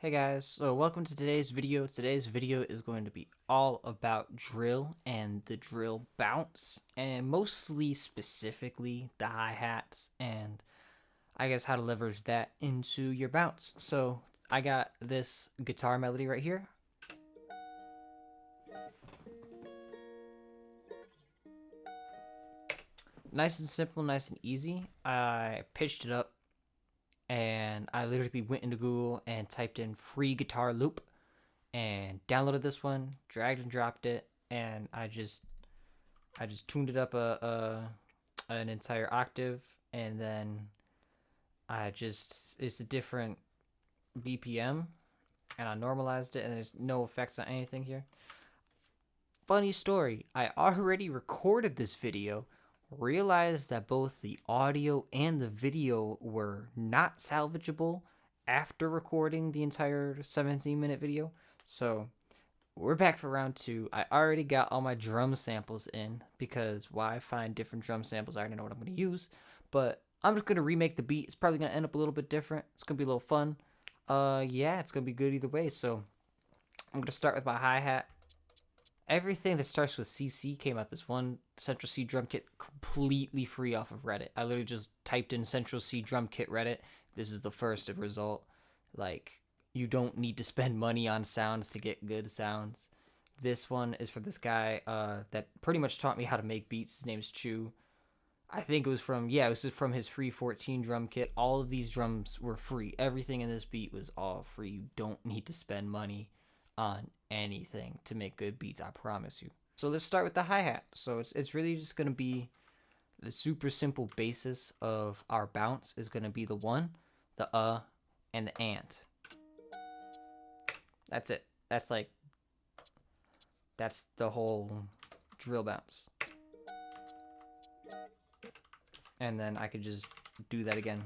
Hey guys, so welcome to today's video. Today's video is going to be all about drill and the drill bounce, and mostly specifically the hi-hats and I guess how to leverage that into your bounce. So I got this guitar melody right here. Nice and simple, nice and easy. I pitched it up and I literally went into Google and typed in free guitar loop and downloaded this one, dragged and dropped it, and I just tuned it up an entire octave, and then it's a different BPM, and I normalized it, and there's no effects on anything here. Funny story, I already recorded this video, realized that both the audio and the video were not salvageable after recording the entire 17-minute video. So we're back for round two. I already got all my drum samples in because why find different drum samples? I already know what I'm going to use, but I'm just going to remake the beat. It's probably going to end up a little bit different. It's going to be a little fun. Yeah, it's going to be good either way. So I'm going to start with my hi-hat. Everything that starts with CC came out this one Central Cee drum kit completely free off of Reddit. I literally just typed in Central Cee drum kit Reddit. This is the first result. Like, you don't need to spend money on sounds to get good sounds. This one is from this guy that pretty much taught me how to make beats. His name is Chew. I think it was from his free 14 drum kit. All of these drums were free. Everything in this beat was all free. You don't need to spend money on anything to make good beats, I promise you. So let's start with the hi-hat. So it's really just going to be the super simple basis of our bounce is going to be the one, the and the and. That's it. That's the whole drill bounce. And then I could just do that again.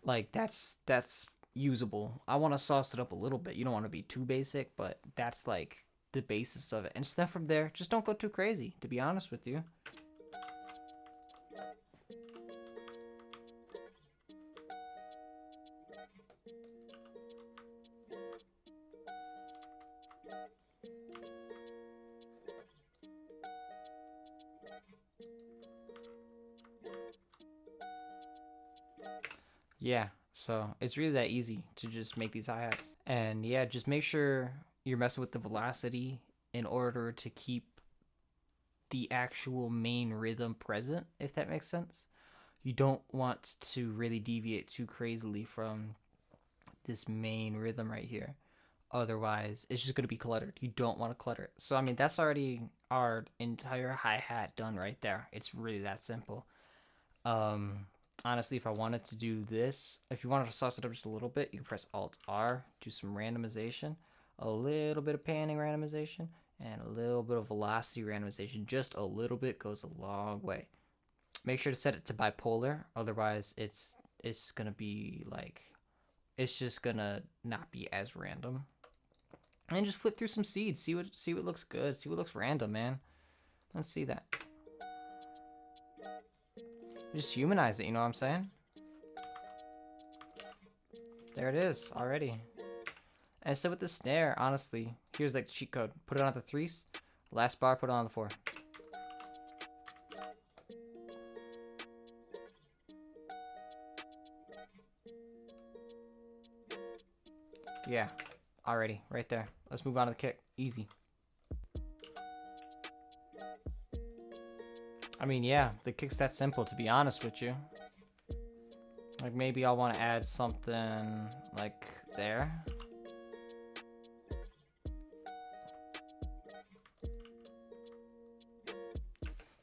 Like, that's usable. I want to sauce it up a little bit. You don't want to be too basic, but that's like the basis of it. And stuff from there, just don't go too crazy, to be honest with you. Yeah, so it's really that easy to just make these hi-hats. And yeah, just make sure you're messing with the velocity in order to keep the actual main rhythm present, if that makes sense. You don't want to really deviate too crazily from this main rhythm right here. Otherwise, it's just going to be cluttered. You don't want to clutter it. So, I mean, that's already our entire hi-hat done right there. It's really that simple. Honestly, if I wanted to do this, if you wanted to sauce it up just a little bit, you can press Alt-R, do some randomization, a little bit of panning randomization, and a little bit of velocity randomization. Just a little bit goes a long way. Make sure to set it to bipolar, otherwise it's gonna be like, it's just gonna not be as random. And just flip through some seeds, see what looks good, see what looks random, man. Let's see that. Just humanize it, you know what I'm saying? There it is, already. And instead with the snare, honestly, here's like the cheat code. Put it on the threes. Last bar, put it on the four. Yeah, already, right there. Let's move on to the kick. Easy. I mean, yeah, the kick's that simple, to be honest with you. Like, maybe I'll want to add something like there.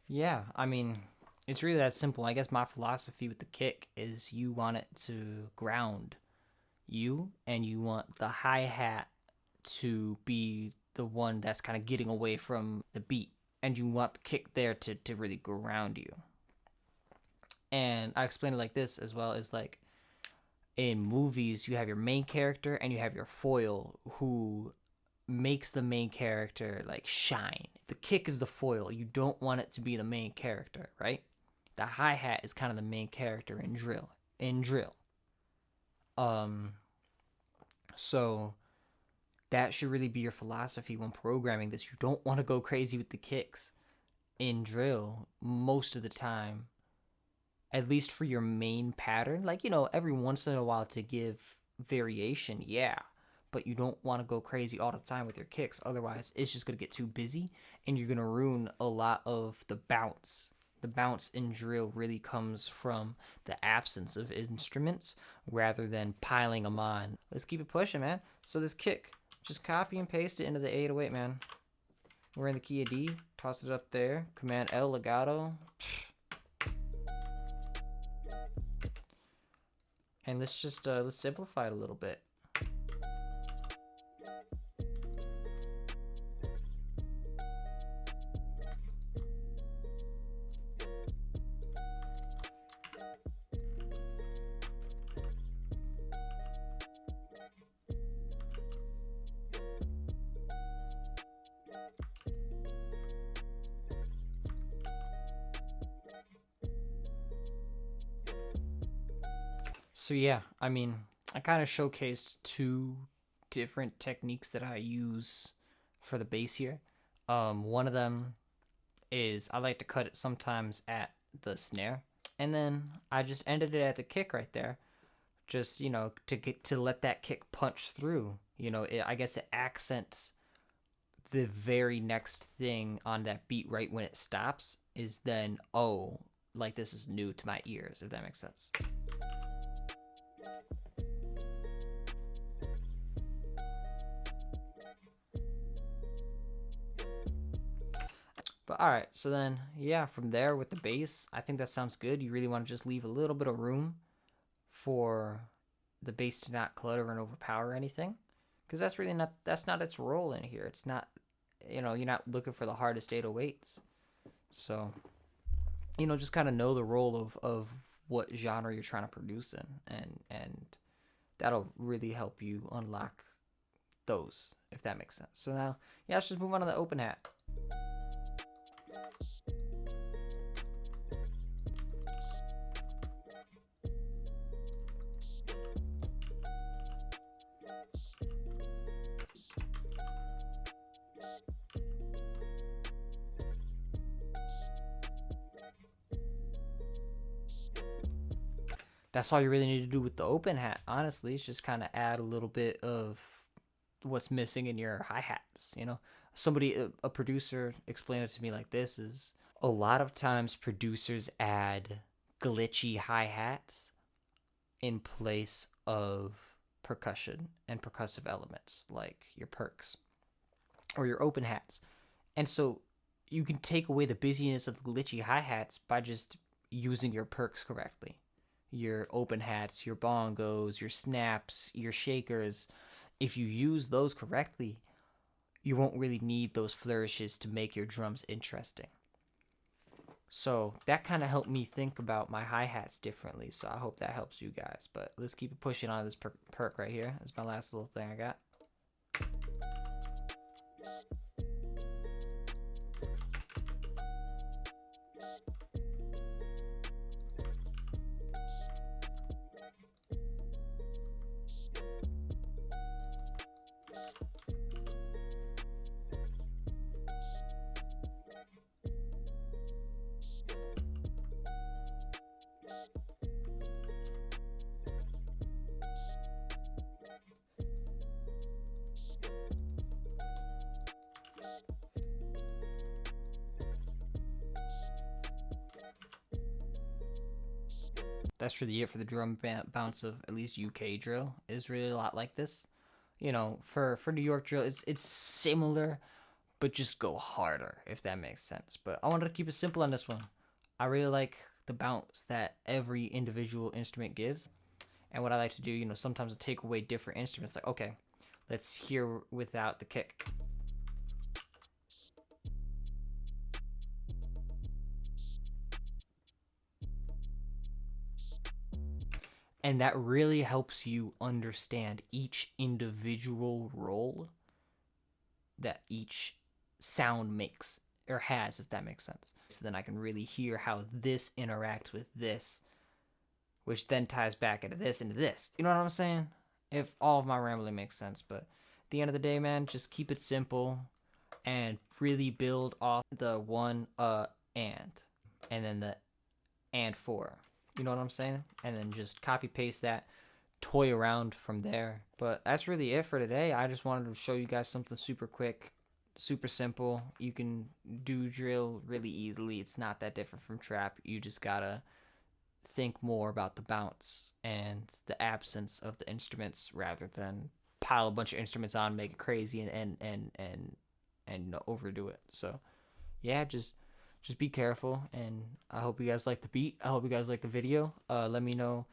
Yeah, I mean, it's really that simple. I guess my philosophy with the kick is you want it to ground you, and you want the hi-hat to be the one that's kind of getting away from the beat, and you want the kick there to really ground you. And I explain it like this as well, as like in movies you have your main character and you have your foil who makes the main character like shine. The kick is the foil. You don't want it to be the main character, right? The hi-hat is kind of the main character in drill. Um so that should really be your philosophy when programming this. You don't want to go crazy with the kicks in drill most of the time, at least for your main pattern. Like, every once in a while to give variation, yeah, but you don't want to go crazy all the time with your kicks. Otherwise, it's just going to get too busy and you're going to ruin a lot of the bounce. The bounce in drill really comes from the absence of instruments rather than piling them on. Let's keep it pushing, man. So this kick, just copy and paste it into the 808, man. We're in the key of D. Toss it up there. Command L, legato. And let's just let's simplify it a little bit. So yeah, I mean, I kind of showcased two different techniques that I use for the bass here. One of them is I like to cut it sometimes at the snare, and then I just ended it at the kick right there, just to let that kick punch through. I guess it accents the very next thing on that beat right when it stops. Is then, oh, like this is new to my ears, if that makes sense. But all right, so then yeah, from there with the bass, I think that sounds good. You really want to just leave a little bit of room for the bass to not clutter and overpower anything, because that's not its role in here. It's not, you're not looking for the hardest 808s. So, just kind of know the role of what genre you're trying to produce in, and that'll really help you unlock those, if that makes sense. So now, yeah, let's just move on to the open hat. That's all you really need to do with the open hat, honestly. It's just kind of add a little bit of what's missing in your hi-hats. A producer explained it to me like this: is a lot of times producers add glitchy hi-hats in place of percussion and percussive elements like your perks or your open hats. And so you can take away the busyness of glitchy hi-hats by just using your perks correctly. Your open hats, your bongos, your snaps, your shakers. If you use those correctly, you won't really need those flourishes to make your drums interesting. So that kind of helped me think about my hi-hats differently. So I hope that helps you guys. But let's keep it pushing on this perk right here. That's my last little thing I got. That's really it for the drum bounce of at least UK drill. Is really a lot like this. For New York drill, it's similar, but just go harder, if that makes sense. But I wanted to keep it simple on this one. I really like the bounce that every individual instrument gives. And what I like to do, sometimes I take away different instruments. Like, okay, let's hear without the kick. And that really helps you understand each individual role that each sound makes or has, if that makes sense. So then I can really hear how this interacts with this, which then ties back into this, into this. You know what I'm saying? If all of my rambling makes sense. But at the end of the day, man, just keep it simple and really build off the one and then the and for. You know what I'm saying? And then just copy paste that, toy around from there. But that's really it for today. I just wanted to show you guys something super quick, super simple. You can do drill really easily. It's not that different from trap. You just gotta think more about the bounce and the absence of the instruments rather than pile a bunch of instruments on, make it crazy and overdo it. So yeah, just be careful, and I hope you guys like the beat. I hope you guys like the video. Let me know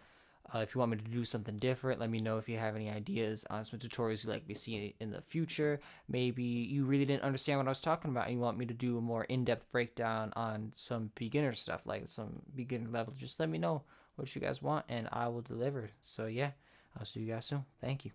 if you want me to do something different. Let me know if you have any ideas on some tutorials you'd like me to see in the future. Maybe you really didn't understand what I was talking about and you want me to do a more in-depth breakdown on some beginner stuff, like some beginner level. Just let me know what you guys want and I will deliver. So yeah, I'll see you guys soon. Thank you.